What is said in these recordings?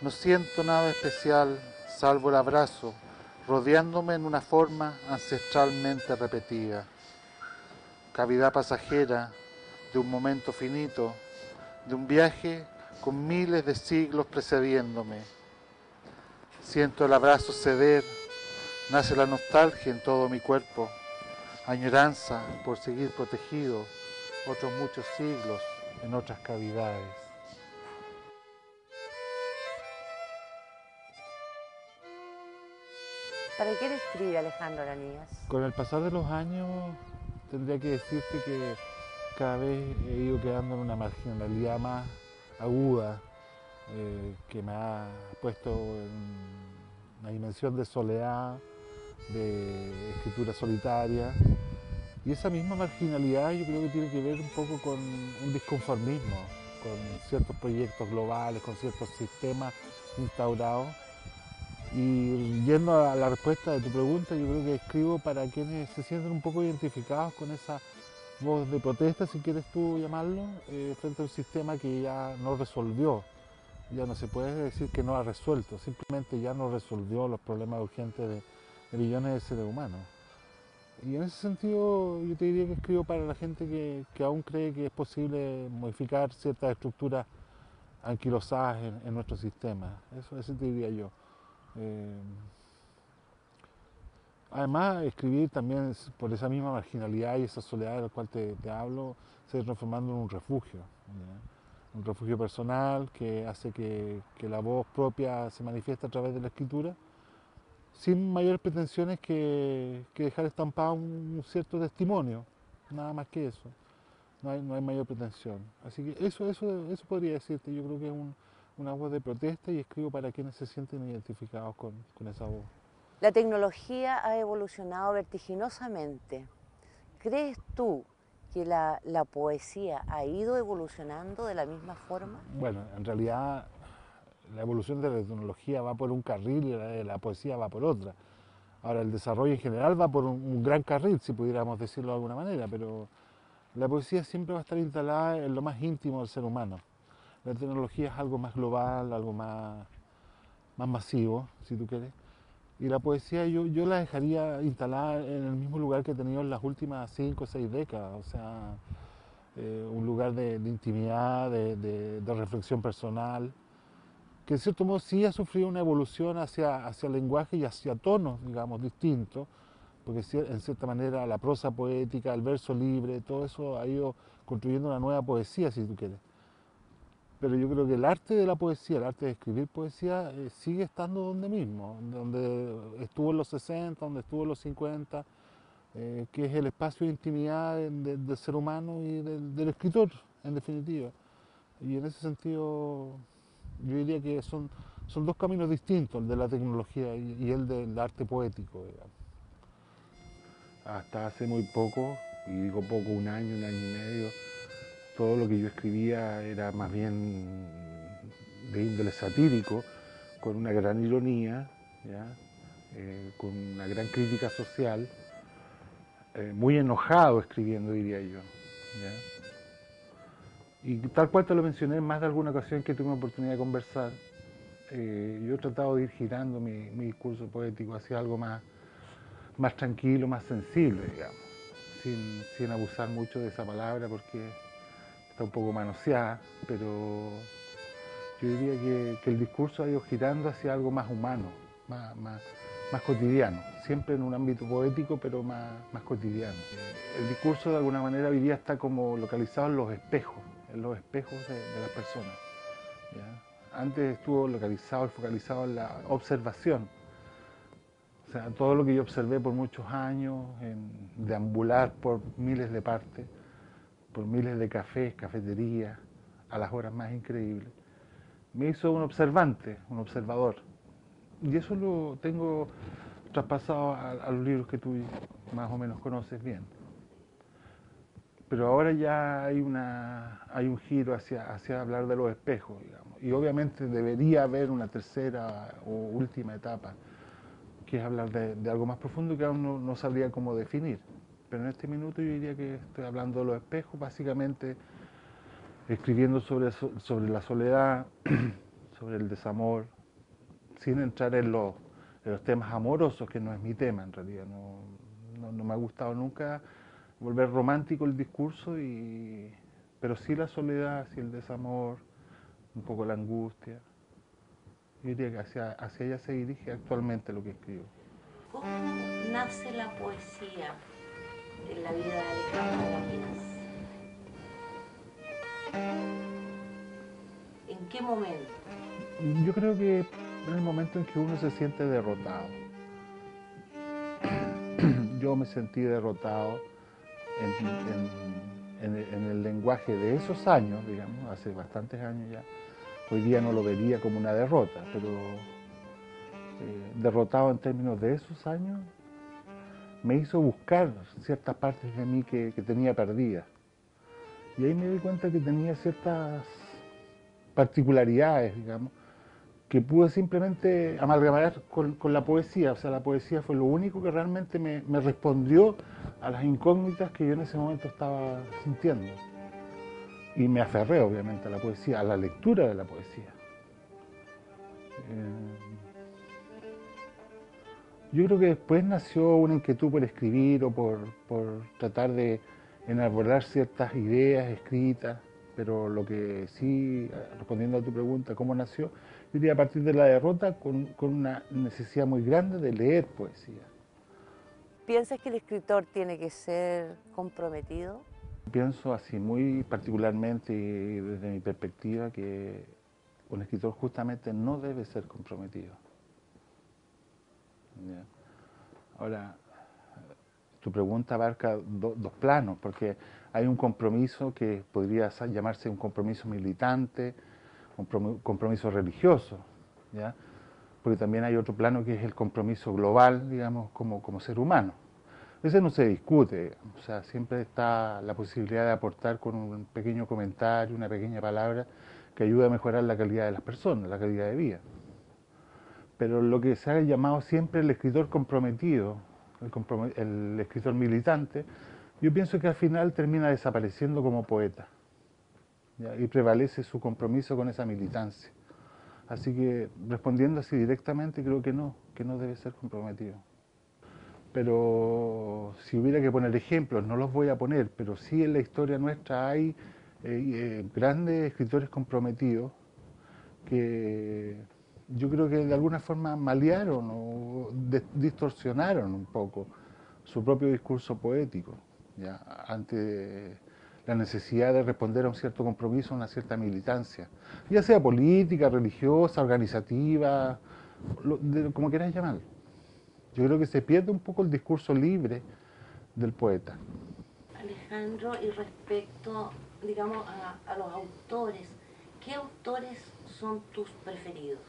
No siento nada especial, salvo el abrazo, rodeándome en una forma ancestralmente repetida. Cavidad pasajera de un momento finito, de un viaje con miles de siglos precediéndome. Siento el abrazo ceder, nace la nostalgia en todo mi cuerpo, añoranza por seguir protegido otros muchos siglos en otras cavidades. ¿Para qué le escribe Alejandro Aranías? Con el pasar de los años tendría que decirte que cada vez he ido quedando en una marginalidad más aguda, que me ha puesto en una dimensión de soledad, de escritura solitaria. Y esa misma marginalidad yo creo que tiene que ver un poco con un disconformismo, con ciertos proyectos globales, con ciertos sistemas instaurados. Y yendo a la respuesta de tu pregunta, yo creo que escribo para quienes se sienten un poco identificados con esa voz de protesta, si quieres tú llamarlo, frente a un sistema que ya no resolvió. Ya no se puede decir que no ha resuelto, simplemente ya no resolvió los problemas urgentes de millones de seres humanos. Y en ese sentido yo te diría que escribo para la gente que aún cree que es posible modificar ciertas estructuras anquilosadas en nuestro sistema. Eso te diría yo. Eh, Además, escribir también por esa misma marginalidad y esa soledad de la cual te hablo, se va transformando en un refugio. ¿Ya? Un refugio personal que hace que la voz propia se manifieste a través de la escritura, sin mayores pretensiones que dejar estampado un cierto testimonio, nada más que eso. No hay mayor pretensión. Así que eso podría decirte, yo creo que es una voz de protesta y escribo para quienes se sienten identificados con esa voz. La tecnología ha evolucionado vertiginosamente. ¿Crees tú que la poesía ha ido evolucionando de la misma forma? Bueno, en realidad la evolución de la tecnología va por un carril y la poesía va por otra. Ahora, el desarrollo en general va por un gran carril, si pudiéramos decirlo de alguna manera, pero la poesía siempre va a estar instalada en lo más íntimo del ser humano. La tecnología es algo más global, algo más masivo, si tú quieres. Y la poesía yo la dejaría instalada en el mismo lugar que he tenido en las últimas 5 o 6 décadas, o sea, un lugar de intimidad, de reflexión personal, que en cierto modo sí ha sufrido una evolución hacia el lenguaje y hacia tonos, digamos, distintos, porque en cierta manera la prosa poética, el verso libre, todo eso ha ido construyendo una nueva poesía, si tú quieres. Pero yo creo que el arte de la poesía, el arte de escribir poesía, sigue estando donde mismo, donde estuvo en los 60, donde estuvo en los 50, que es el espacio de intimidad del ser humano y del escritor, en definitiva. Y en ese sentido, yo diría que son dos caminos distintos, el de la tecnología y el del arte poético, digamos. Hasta hace muy poco, y digo poco, un año y medio, todo lo que yo escribía era más bien de índole satírico, con una gran ironía, ¿ya? Con una gran crítica social, muy enojado escribiendo, diría yo. ¿Ya? Y tal cual te lo mencioné en más de alguna ocasión que tuve la oportunidad de conversar, yo he tratado de ir girando mi discurso poético hacia algo más tranquilo, más sensible, digamos, sin abusar mucho de esa palabra porque está un poco manoseada, pero yo diría que el discurso ha ido girando hacia algo más humano, más cotidiano, siempre en un ámbito poético, pero más cotidiano. El discurso de alguna manera hoy día está como localizado en los espejos de las personas. ¿Ya? Antes estuvo localizado y focalizado en la observación. O sea, todo lo que yo observé por muchos años, en deambular por miles de partes, por miles de cafés, cafeterías, a las horas más increíbles, me hizo un observante, un observador. Y eso lo tengo traspasado a los libros que tú más o menos conoces bien. Pero ahora ya hay un giro hacia hablar de los espejos, digamos. Y obviamente debería haber una tercera o última etapa, que es hablar de algo más profundo que aún no sabría cómo definir. Pero en este minuto yo diría que estoy hablando de los espejos, básicamente escribiendo sobre la soledad, sobre el desamor, sin entrar en los temas amorosos, que no es mi tema en realidad. No me ha gustado nunca volver romántico el discurso, pero sí la soledad, sí el desamor, un poco la angustia. Yo diría que hacia ella se dirige actualmente lo que escribo. ¿Cómo nace la poesía en la vida de Alejandro Lapinas? ¿En qué momento? Yo creo que en el momento en que uno se siente derrotado. Yo me sentí derrotado en el lenguaje de esos años, digamos, hace bastantes años ya. Hoy día no lo vería como una derrota, pero derrotado en términos de esos años, me hizo buscar ciertas partes de mí que tenía perdidas. Y ahí me di cuenta que tenía ciertas particularidades, digamos, que pude simplemente amalgamar con la poesía. O sea, la poesía fue lo único que realmente me respondió a las incógnitas que yo en ese momento estaba sintiendo. Y me aferré, obviamente, a la poesía, a la lectura de la poesía. Yo creo que después nació una inquietud por escribir o por tratar de enarbolar ciertas ideas escritas, pero lo que sí, respondiendo a tu pregunta, ¿cómo nació? Yo diría a partir de la derrota con una necesidad muy grande de leer poesía. ¿Piensas que el escritor tiene que ser comprometido? Pienso así muy particularmente y desde mi perspectiva que un escritor justamente no debe ser comprometido. ¿Ya? Ahora, tu pregunta abarca dos planos, porque hay un compromiso que podría llamarse un compromiso militante, un compromiso religioso, ¿ya? Porque también hay otro plano que es el compromiso global, digamos, como ser humano. Ese no se discute, o sea, siempre está la posibilidad de aportar con un pequeño comentario, una pequeña palabra que ayude a mejorar la calidad de las personas, la calidad de vida. Pero lo que se ha llamado siempre el escritor comprometido, el escritor militante, yo pienso que al final termina desapareciendo como poeta, ¿ya? Y prevalece su compromiso con esa militancia. Así que respondiendo así directamente, creo que no debe ser comprometido. Pero si hubiera que poner ejemplos, no los voy a poner, pero sí en la historia nuestra hay grandes escritores comprometidos que yo creo que de alguna forma malearon o distorsionaron un poco su propio discurso poético, ¿ya? Ante la necesidad de responder a un cierto compromiso, a una cierta militancia, ya sea política, religiosa, organizativa, como quieras llamarlo. Yo creo que se pierde un poco el discurso libre del poeta. Alejandro, y respecto, digamos, a los autores, ¿qué autores son tus preferidos?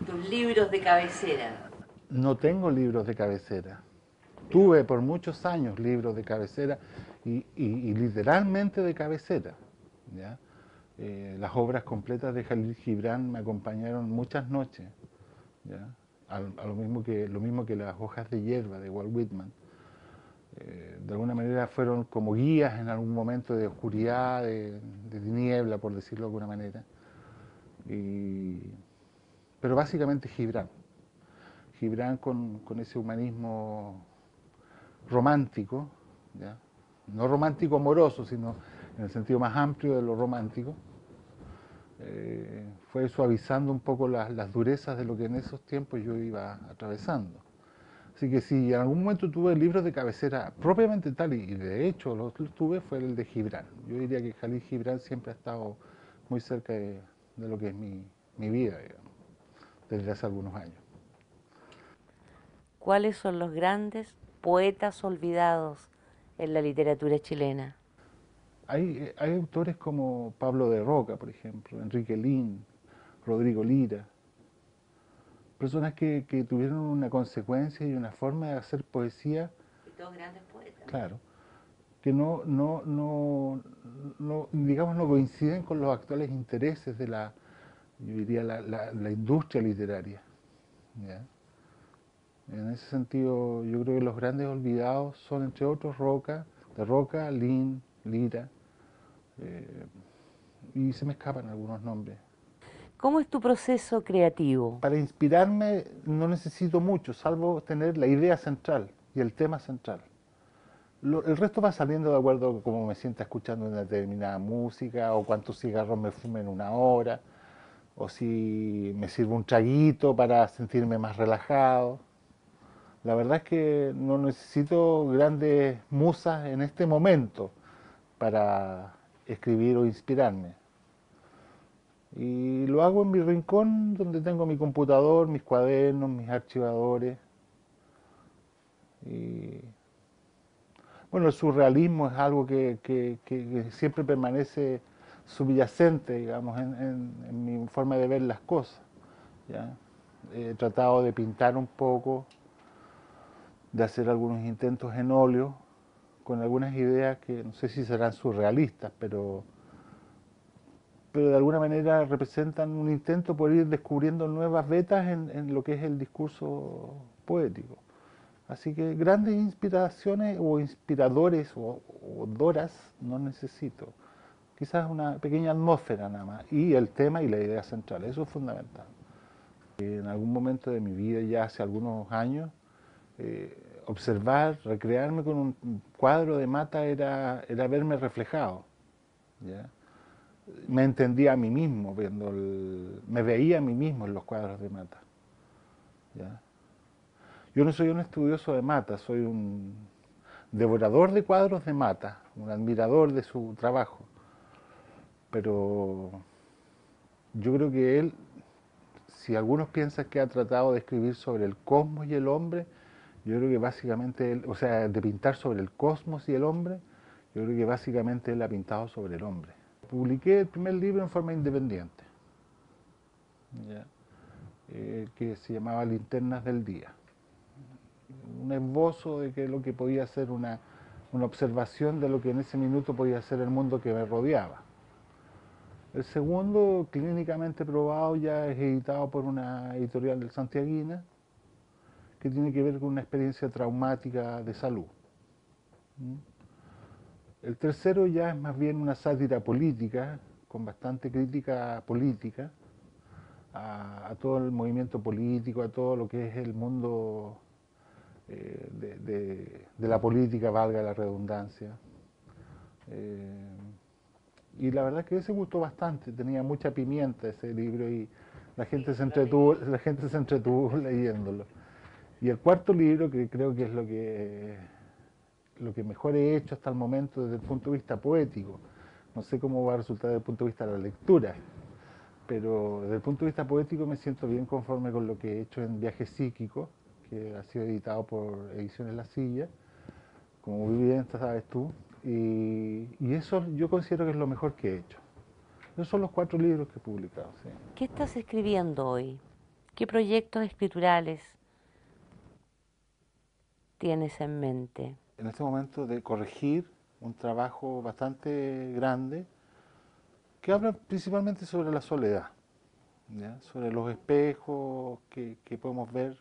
Tus libros de cabecera. No tengo libros de cabecera. Tuve por muchos años libros de cabecera y literalmente de cabecera, ¿ya? Las obras completas de Jalil Gibran me acompañaron muchas noches, ¿ya? Lo mismo que las hojas de hierba de Walt Whitman. De alguna manera fueron como guías en algún momento de oscuridad, de tiniebla, por decirlo de alguna manera. Pero básicamente Gibran. Gibran con ese humanismo romántico, ¿ya? No romántico amoroso, sino en el sentido más amplio de lo romántico, fue suavizando un poco las durezas de lo que en esos tiempos yo iba atravesando. Así que si en algún momento tuve libros de cabecera propiamente tal, y de hecho los tuve, fue el de Gibran. Yo diría que Jalil Gibran siempre ha estado muy cerca de lo que es mi vida, digamos, desde hace algunos años. ¿Cuáles son los grandes poetas olvidados en la literatura chilena? Hay autores como Pablo de Roca, por ejemplo, Enrique Lin, Rodrigo Lira, personas que tuvieron una consecuencia y una forma de hacer poesía. Y todos grandes poetas. Claro, que digamos, no coinciden con los actuales intereses de yo diría, la industria literaria, ¿ya? En ese sentido, yo creo que los grandes olvidados son, entre otros, de Roca, Lin, Lira, y se me escapan algunos nombres. ¿Cómo es tu proceso creativo? Para inspirarme no necesito mucho, salvo tener la idea central y el tema central. El resto va saliendo de acuerdo a cómo me sienta escuchando una determinada música, o cuántos cigarros me fume en una hora, o si me sirvo un traguito para sentirme más relajado. La verdad es que no necesito grandes musas en este momento para escribir o inspirarme. Y lo hago en mi rincón, donde tengo mi computador, mis cuadernos, mis archivadores. Y bueno, el surrealismo es algo que siempre permanece subyacente, digamos, en mi forma de ver las cosas. ¿Ya? He tratado de pintar un poco, de hacer algunos intentos en óleo, con algunas ideas que no sé si serán surrealistas, pero de alguna manera representan un intento por ir descubriendo nuevas vetas en lo que es el discurso poético. Así que grandes inspiraciones o inspiradores o doras no necesito. Quizás una pequeña atmósfera nada más, y el tema y la idea central, eso es fundamental. En algún momento de mi vida, ya hace algunos años, observar, recrearme con un cuadro de Mata era verme reflejado. ¿Ya? Me entendía a mí mismo, me veía a mí mismo en los cuadros de Mata. ¿Ya? Yo no soy un estudioso de Mata, soy un devorador de cuadros de Mata, un admirador de su trabajo. Pero yo creo que él, si algunos piensan que ha tratado de escribir sobre el cosmos y el hombre, yo creo que básicamente él, o sea, de pintar sobre el cosmos y el hombre, yo creo que básicamente él ha pintado sobre el hombre. Publiqué el primer libro en forma independiente, ¿ya? Que se llamaba Linternas del Día. Un esbozo de que lo que podía ser una observación de lo que en ese minuto podía ser el mundo que me rodeaba. El segundo, clínicamente probado, ya es editado por una editorial del Santiaguina, que tiene que ver con una experiencia traumática de salud. El tercero ya es más bien una sátira política, con bastante crítica política, a todo el movimiento político, a todo lo que es el mundo de la política, valga la redundancia. Y la verdad es que ese gustó bastante, tenía mucha pimienta ese libro y la gente se entretuvo leyéndolo. Y el cuarto libro, que creo que es lo que mejor he hecho hasta el momento desde el punto de vista poético, no sé cómo va a resultar desde el punto de vista de la lectura, pero desde el punto de vista poético me siento bien conforme con lo que he hecho en Viaje Psíquico, que ha sido editado por Ediciones La Silla, como muy bien sabes tú, y eso yo considero que es lo mejor que he hecho. Esos son los 4 libros que he publicado. Sí. ¿Qué estás escribiendo hoy? ¿Qué proyectos escriturales tienes en mente? En este momento de corregir un trabajo bastante grande que habla principalmente sobre la soledad, ¿ya? Sobre los espejos que podemos ver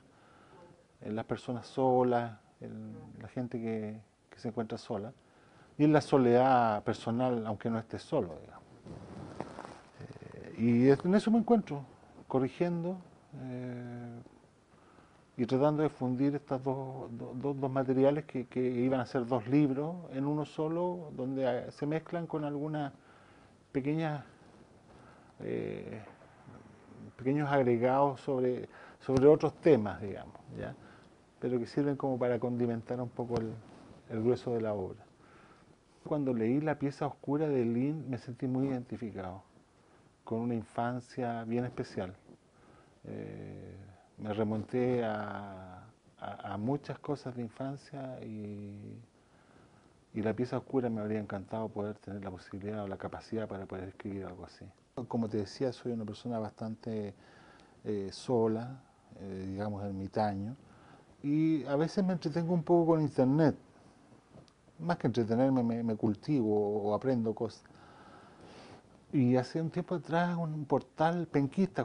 en las personas solas, en la gente que se encuentra sola, y en la soledad personal, aunque no esté solo, digamos. Y en eso me encuentro, corrigiendo y tratando de fundir estos dos materiales que iban a ser 2 libros en uno solo, donde se mezclan con algunas pequeñas pequeños agregados sobre otros temas, digamos, ¿ya? Pero que sirven como para condimentar un poco el grueso de la obra. Cuando leí La pieza oscura de Lynn me sentí muy identificado con una infancia bien especial. Me remonté a muchas cosas de infancia y La pieza oscura me habría encantado poder tener la posibilidad o la capacidad para poder escribir algo así. Como te decía, soy una persona bastante sola, digamos ermitaño, y a veces me entretengo un poco con internet. Más que entretenerme, me cultivo o aprendo cosas. Y hace un tiempo atrás un portal penquista,